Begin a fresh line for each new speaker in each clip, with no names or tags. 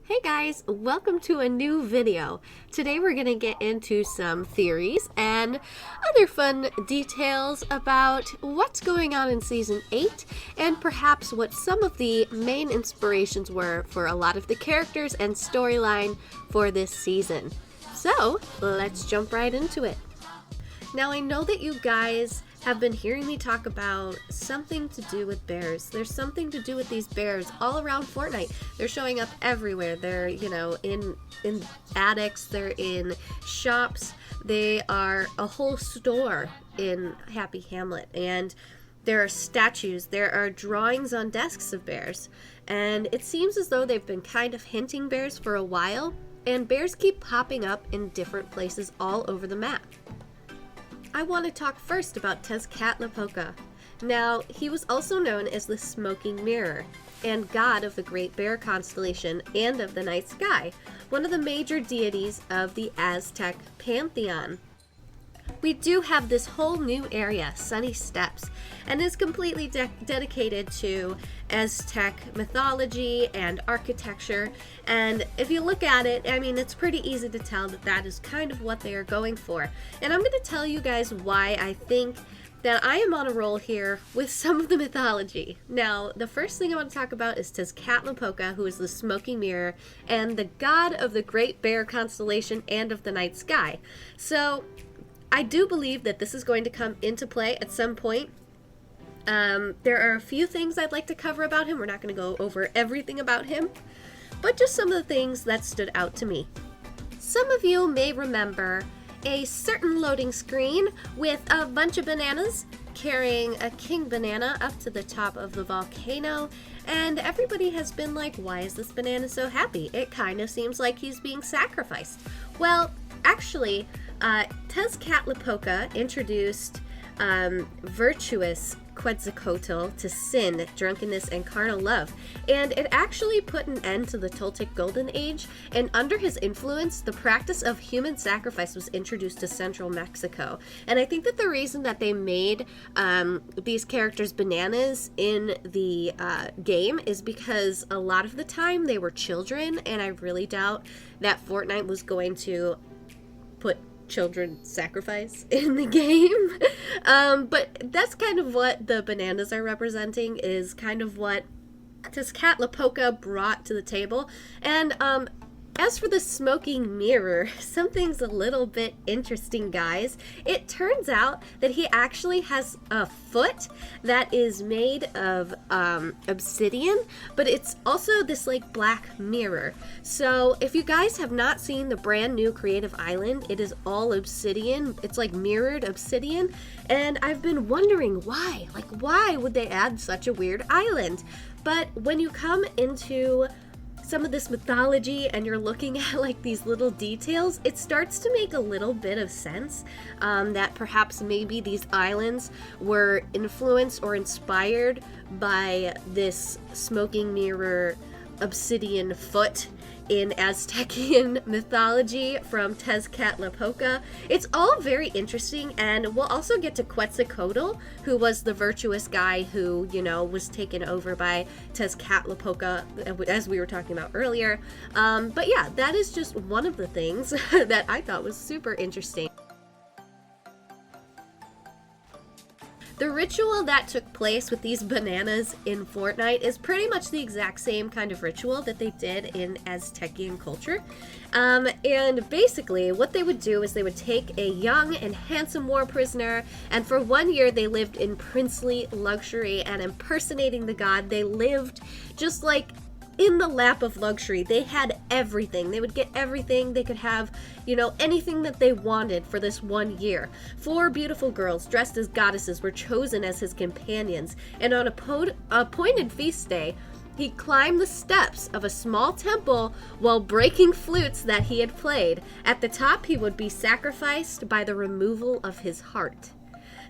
Hey guys, welcome to a new video. Today we're going to get into some theories and other fun details about what's going on in Season 8 and perhaps what some of the main inspirations were for a lot of the characters and storyline for this season. So, let's jump right into it. Now I know that you guys have been hearing me talk about something to do with bears. There's something to do with these bears all around Fortnite. They're showing up everywhere. They're, in attics, they're in shops. They are a whole store in Happy Hamlet. And there are statues, there are drawings on desks of bears. And it seems as though they've been kind of hinting bears for a while. And bears keep popping up in different places all over the map. I want to talk first about Tezcatlipoca. Now, he was also known as the Smoking Mirror, and god of the Great Bear constellation and of the night sky, one of the major deities of the Aztec pantheon. We do have this whole new area, Sunny Steps, and is completely dedicated to Aztec mythology and architecture. And if you look at it, I mean, it's pretty easy to tell that that is kind of what they are going for. And I'm going to tell you guys why I think that I am on a roll here with some of the mythology. Now, the first thing I want to talk about is Tezcatlipoca, who is the Smoking Mirror and the god of the Great Bear constellation and of the night sky. So I do believe that this is going to come into play at some point. There are a few things I'd like to cover about him. We're not going to go over everything about him, but just some of the things that stood out to me. Some of you may remember a certain loading screen with a bunch of bananas carrying a king banana up to the top of the volcano, and everybody has been like, why is this banana so happy? It kind of seems like he's being sacrificed. Well, actually, Tezcatlipoca introduced virtuous Quetzalcoatl to sin, drunkenness, and carnal love, and it actually put an end to the Toltec Golden Age, and under his influence, the practice of human sacrifice was introduced to central Mexico. And I think that the reason that they made these characters bananas in the game is because a lot of the time they were children, and I really doubt that Fortnite was going to put children sacrifice in the game. But that's kind of what the bananas are representing, is kind of what Tezcatlipoca brought to the table. And as for the Smoking Mirror, something's a little bit interesting, guys. It turns out that he actually has a foot that is made of obsidian, but it's also this like black mirror. So if you guys have not seen the brand new Creative Island, it is all obsidian. It's like mirrored obsidian, and I've been wondering why. Like, why would they add such a weird island? But when you come into some of this mythology and you're looking at like these little details, it starts to make a little bit of sense that perhaps maybe these islands were influenced or inspired by this smoking mirror obsidian foot in Aztecian mythology from Tezcatlipoca. It's all very interesting, and we'll also get to Quetzalcoatl, who was the virtuous guy who, was taken over by Tezcatlipoca, as we were talking about earlier. But yeah, that is just one of the things that I thought was super interesting. The ritual that took place with these bananas in Fortnite is pretty much the exact same kind of ritual that they did in Aztecian culture. And basically what they would do is they would take a young and handsome war prisoner, and for 1 year they lived in princely luxury, and impersonating the god, they lived just like in the lap of luxury. They had everything. They would get everything. They could have, anything that they wanted for this 1 year. 4 beautiful girls dressed as goddesses were chosen as his companions, and on a appointed feast day, he climbed the steps of a small temple while breaking flutes that he had played. At the top, he would be sacrificed by the removal of his heart.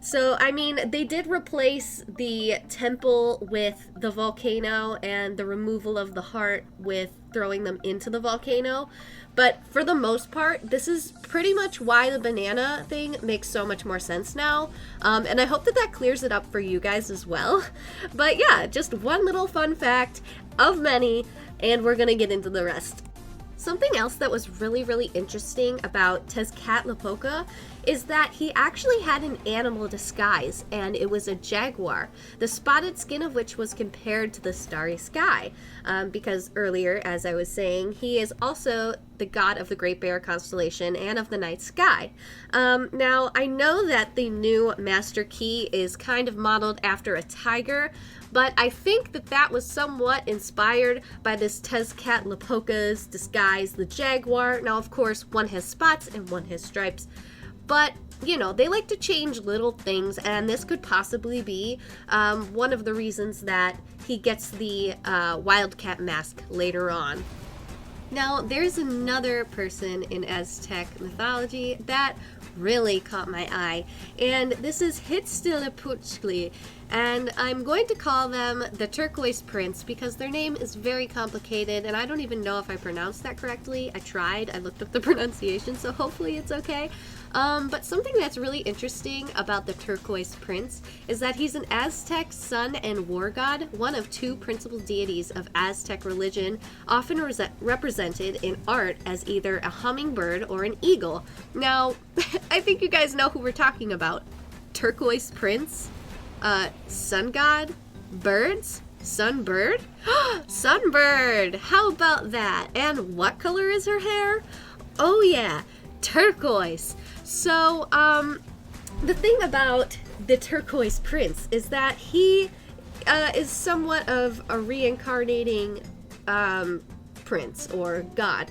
So, I mean, they did replace the temple with the volcano and the removal of the heart with throwing them into the volcano. But for the most part, this is pretty much why the banana thing makes so much more sense now. And I hope that that clears it up for you guys as well. But yeah, just one little fun fact of many, and we're gonna get into the rest. Something else that was really interesting about Tezcatlipoca is that he actually had an animal disguise, and it was a jaguar, the spotted skin of which was compared to the starry sky, because earlier, as I was saying, he is also the god of the Great Bear constellation and of the night sky. Now, I know that the new Master Key is kind of modeled after a tiger, but I think that that was somewhat inspired by this Tezcatlipoca's disguise, the jaguar. Now, of course, one has spots and one has stripes, but, you know, they like to change little things, and this could possibly be one of the reasons that he gets the wildcat mask later on. Now, there's another person in Aztec mythology that really caught my eye, and this is Huitzilopochtli, and I'm going to call them the Turquoise Prints because their name is very complicated, and I don't even know if I pronounced that correctly. I tried, I looked up the pronunciation, so hopefully it's okay. But something that's really interesting about the Turquoise Prince is that he's an Aztec sun and war god, one of two principal deities of Aztec religion, often represented in art as either a hummingbird or an eagle. Now, I think you guys know who we're talking about. Turquoise Prince, sun god, birds, sunbird. Sunbird! How about that? And what color is her hair? Oh yeah, turquoise. So, the thing about the Turquoise Prince is that he is somewhat of a reincarnating prince or god.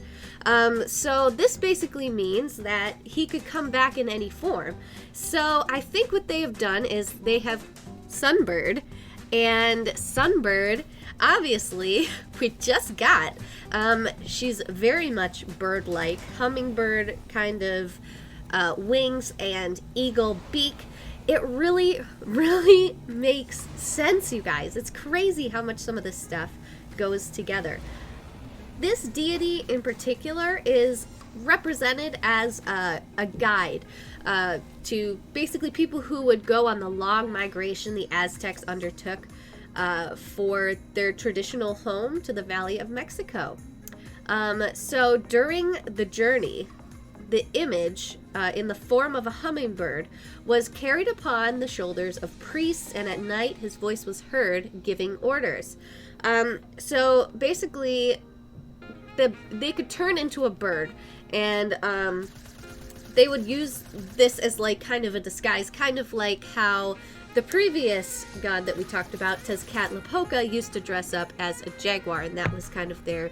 So this basically means that he could come back in any form. So I think what they have done is they have Sunbird, and Sunbird, obviously, we just got. She's very much bird-like, hummingbird kind of wings and eagle beak. It really makes sense, you guys. It's crazy how much some of this stuff goes together. This deity in particular is represented as a guide to basically people who would go on the long migration the Aztecs undertook for their traditional home to the Valley of Mexico. So during the journey, the image in the form of a hummingbird was carried upon the shoulders of priests, and at night his voice was heard giving orders. So basically, they could turn into a bird, and they would use this as like kind of a disguise, kind of like how the previous god that we talked about, Tezcatlipoca, used to dress up as a jaguar, and that was kind of their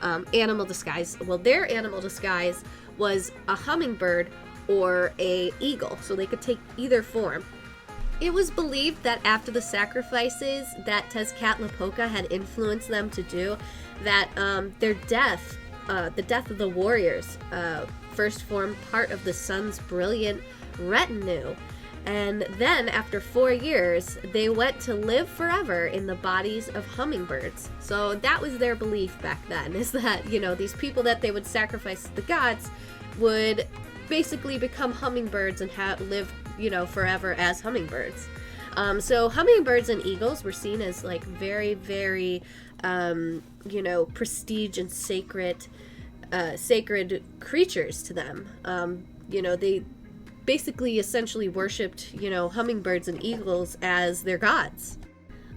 animal disguise. Well, their animal disguise was a hummingbird or a eagle, so they could take either form. It was believed that after the sacrifices that Tezcatlipoca had influenced them to do, that their death, the death of the warriors, first formed part of the sun's brilliant retinue. And then, after 4 years, they went to live forever in the bodies of hummingbirds. So that was their belief back then, is that, you know, these people that they would sacrifice to the gods would basically become hummingbirds and live, you know, forever as hummingbirds. So hummingbirds and eagles were seen as like very, you know, prestige and sacred creatures to them. You know, they basically essentially worshipped, you know, hummingbirds and eagles as their gods.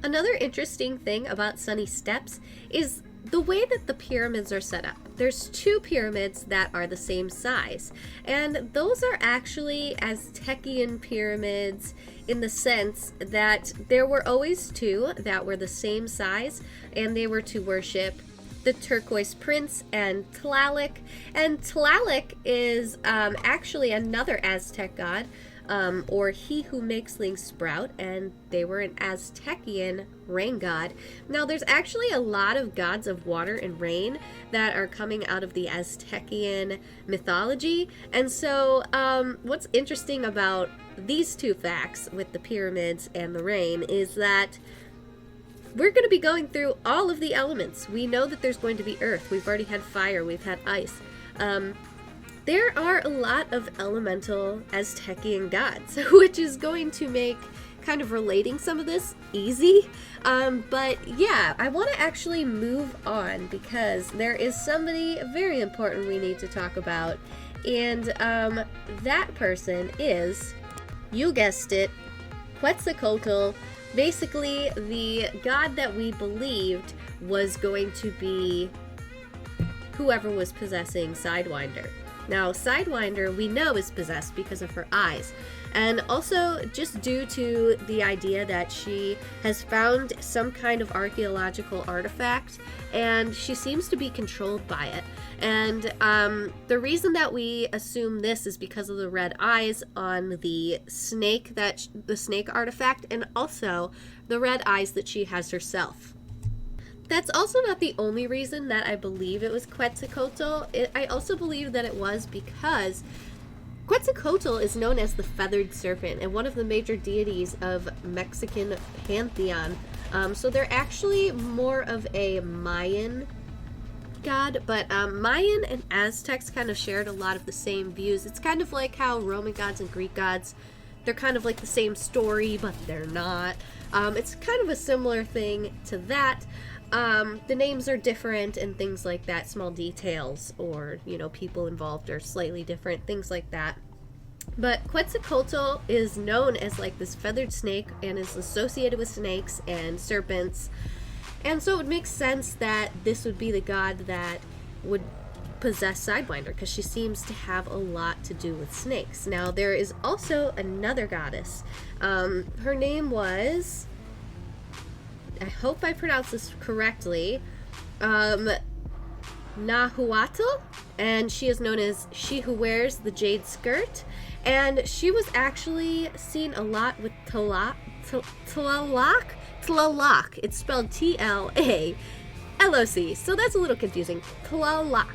Another interesting thing about Sunny Steps is the way that the pyramids are set up. There's 2 pyramids that are the same size, and those are actually Aztecian pyramids in the sense that there were always 2 that were the same size, and they were to worship the Turquoise Prince and Tlaloc. And Tlaloc is actually another Aztec god, or he who makes things sprout, and they were an Aztecian rain god. Now, there's actually a lot of gods of water and rain that are coming out of the Aztecian mythology, and so what's interesting about these 2 facts with the pyramids and the rain is that we're going to be going through all of the elements. We know that there's going to be earth. We've already had fire. We've had ice. There are a lot of elemental Aztecian gods, which is going to make kind of relating some of this easy. But yeah, I want to actually move on because there is somebody very important we need to talk about. And that person is, you guessed it, Quetzalcoatl, basically the god that we believed was going to be whoever was possessing Sidewinder. Now, Sidewinder we know is possessed because of her eyes, and also just due to the idea that she has found some kind of archaeological artifact, and she seems to be controlled by it. And the reason that we assume this is because of the red eyes on the snake, the snake artifact, and also the red eyes that she has herself. That's also not the only reason that I believe it was Quetzalcoatl. I also believe that it was because Quetzalcoatl is known as the feathered serpent and one of the major deities of Mexican pantheon. So they're actually more of a Mayan god, but Mayan and Aztecs kind of shared a lot of the same views. It's kind of like how Roman gods and Greek gods, they're kind of like the same story, but they're not. It's kind of a similar thing to that. The names are different and things like that, small details or, you know, people involved are slightly different, things like that. But Quetzalcoatl is known as like this feathered snake and is associated with snakes and serpents. And so it makes sense that this would be the god that would possess Sidewinder because she seems to have a lot to do with snakes. Now, there is also another goddess. Her name was, I hope I pronounced this correctly, Nahuatl, and she is known as she who wears the jade skirt, and she was actually seen a lot with Tlaloc. It's spelled Tlaloc, so that's a little confusing. Tlaloc.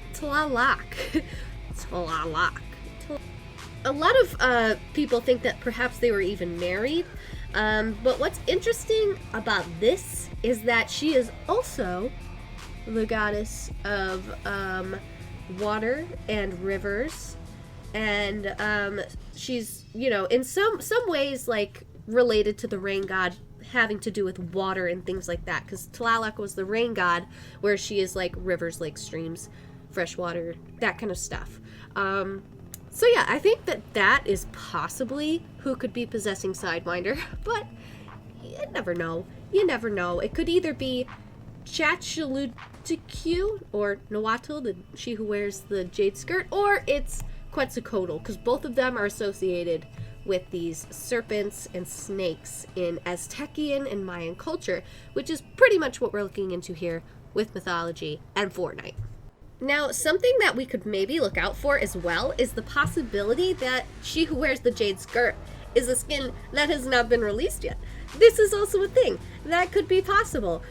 A lot of people think that perhaps they were even married. But what's interesting about this is that she is also the goddess of water and rivers, and she's, you know, in some ways like related to the rain god, having to do with water and things like that, because Tlaloc was the rain god, where she is like rivers, lakes, streams, fresh water, that kind of stuff. So yeah, I think that is possibly who could be possessing Sidewinder, but you never know. You never know. It could either be Chachiluticu or Nahuatl, she who wears the jade skirt, or it's Quetzalcoatl, because both of them are associated with these serpents and snakes in Aztecian and Mayan culture, which is pretty much what we're looking into here with mythology and Fortnite. Now, something that we could maybe look out for as well is the possibility that she who wears the jade skirt is a skin that has not been released yet. This is also a thing that could be possible.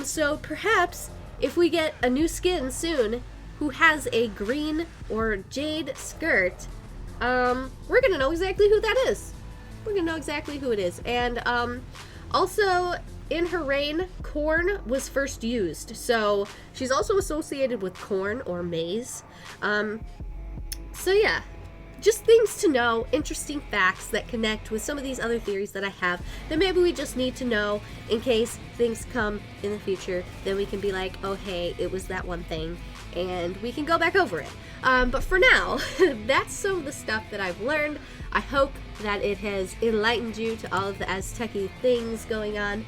So perhaps if we get a new skin soon who has a green or jade skirt, we're gonna know exactly who that is. We're gonna know exactly who it is. And also, in her reign, corn was first used, so she's also associated with corn or maize. So yeah, just things to know, interesting facts that connect with some of these other theories that I have that maybe we just need to know in case things come in the future. Then we can be like, oh hey, it was that one thing, and we can go back over it. But for now, that's some of the stuff that I've learned. I hope that it has enlightened you to all of the Aztec-y things going on.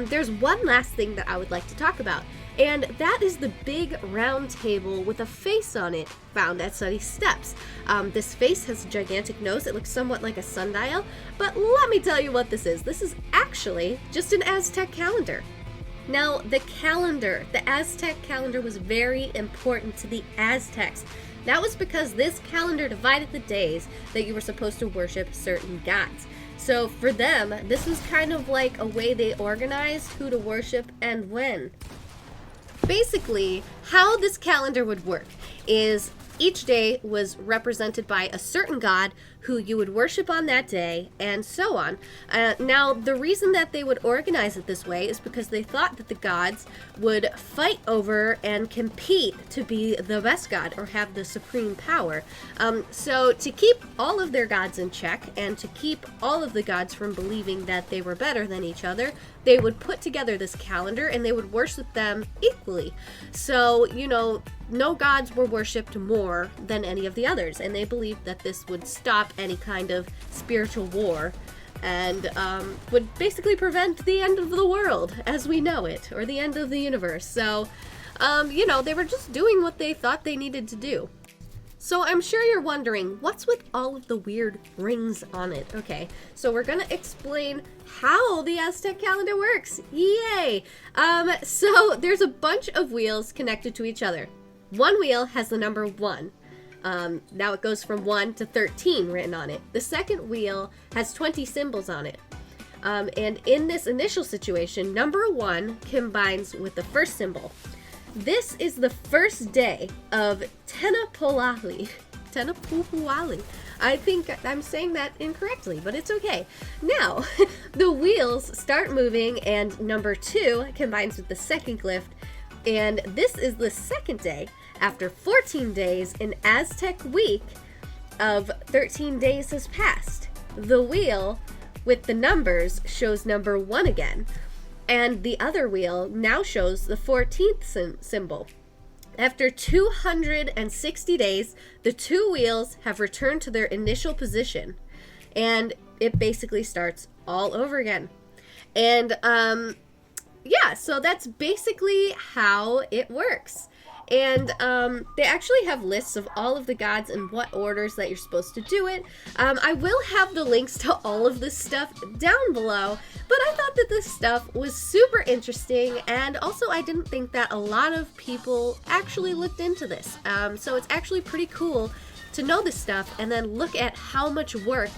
There's one last thing that I would like to talk about, and that is the big round table with a face on it found at Sunny Steps. This face has a gigantic nose. It looks somewhat like a sundial, but let me tell you what this is. This is actually just an Aztec calendar. Now, the Aztec calendar was very important to the Aztecs. That was because this calendar divided the days that you were supposed to worship certain gods. So for them, this was kind of like a way they organized who to worship and when. Basically, how this calendar would work is Each day was represented by a certain god who you would worship on that day, and so on. Now, the reason that they would organize it this way is because they thought that the gods would fight over and compete to be the best god or have the supreme power. So to keep all of their gods in check and to keep all of the gods from believing that they were better than each other, they would put together this calendar and they would worship them equally. So, you know, no gods were worshipped more than any of the others, and they believed that this would stop any kind of spiritual war and would basically prevent the end of the world as we know it, or the end of the universe. So, you know, they were just doing what they thought they needed to do. So I'm sure you're wondering, what's with all of the weird rings on it? Okay, so we're gonna explain how the Aztec calendar works. Yay! So there's a bunch of wheels connected to each other. One wheel has the number 1. Now it goes from 1 to 13 written on it. The second wheel has 20 symbols on it. And in this initial situation, number 1 combines with the first symbol. This is the first day of Tenapuali. Tenapuali. I think I'm saying that incorrectly, but it's okay. Now, the wheels start moving and number 2 combines with the second glyph, and this is the second day after 14 days in Aztec week of 13 days has passed. The wheel with the numbers shows number 1 again, and the other wheel now shows the 14th symbol. After 260 days, the 2 wheels have returned to their initial position, and it basically starts all over again. And yeah, so that's basically how it works. And they actually have lists of all of the gods and what orders that you're supposed to do it. I will have the links to all of this stuff down below, but I thought that this stuff was super interesting, and also I didn't think that a lot of people actually looked into this. So it's actually pretty cool to know this stuff and then look at how much work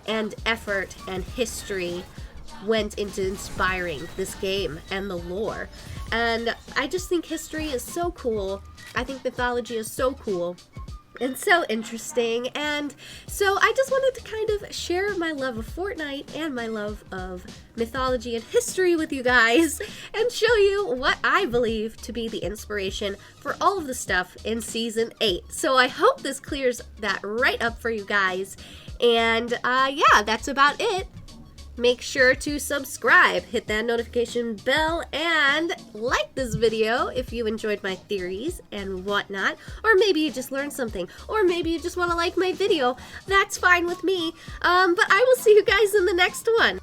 and effort and history went into inspiring this game and the lore. And I just think history is so cool. I think mythology is so cool and so interesting. And so I just wanted to kind of share my love of Fortnite and my love of mythology and history with you guys and show you what I believe to be the inspiration for all of the stuff in Season 8. So I hope this clears that right up for you guys. And yeah, that's about it. Make sure to subscribe, hit that notification bell, and like this video if you enjoyed my theories and whatnot. Or maybe you just learned something. Or maybe you just want to like my video. That's fine with me. But I will see you guys in the next one.